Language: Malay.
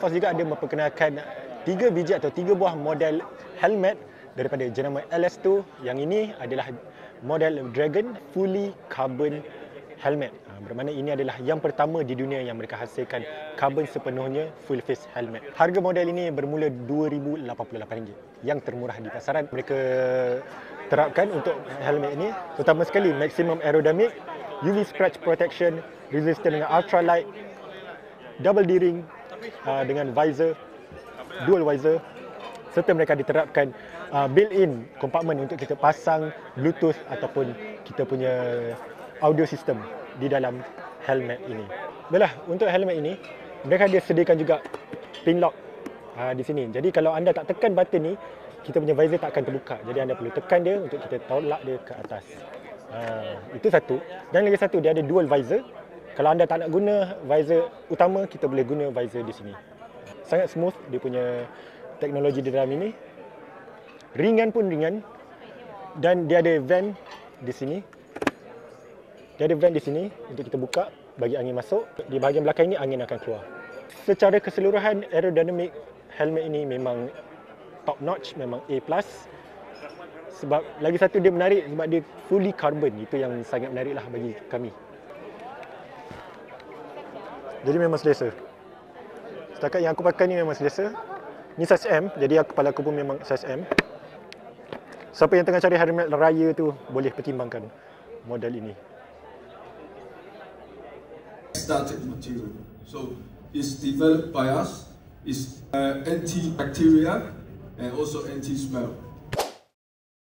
Force juga ada memperkenalkan 3 biji atau 3 buah model helmet daripada jenama LS2. Yang ini adalah model Dragon fully carbon helmet. Bermakna ini adalah yang pertama di dunia yang mereka hasilkan karbon sepenuhnya full face helmet. Harga model ini bermula RM2,088 yang termurah di pasaran. Mereka terapkan untuk helmet ini terutama sekali maximum aerodynamic, UV scratch protection, resistant dengan ultralight, double D-ring dengan visor, dual visor, serta mereka diterapkan built-in compartment untuk kita pasang Bluetooth ataupun kita punya audio system di dalam helmet ini. Baiklah, untuk helmet ini mereka dia sediakan juga pin lock di sini. Jadi kalau anda tak tekan button ni, kita punya visor tak akan terbuka. Jadi anda perlu tekan dia untuk kita tolak dia ke atas. Itu satu. Dan lagi satu, dia ada dual visor. Kalau anda tak nak guna visor utama, kita boleh guna visor di sini. Sangat smooth dia punya teknologi di dalam ini. Ringan pun ringan. Dan dia ada vent di sini. Dia ada vent di sini untuk kita buka bagi angin masuk. Di bahagian belakang ini angin akan keluar. Secara keseluruhan aerodynamic helmet ini memang top notch, memang A+. Sebab lagi satu dia menarik sebab dia fully carbon. Itu yang sangat menariklah bagi kami. Jadi memang selesa. Setakat yang aku pakai ni memang selesa. Ni size M, jadi kepala aku pun memang size M. Siapa yang tengah cari helmet raya tu boleh pertimbangkan model ini. Static material. So it's developed by us. It's anti-bacteria and also anti-smell.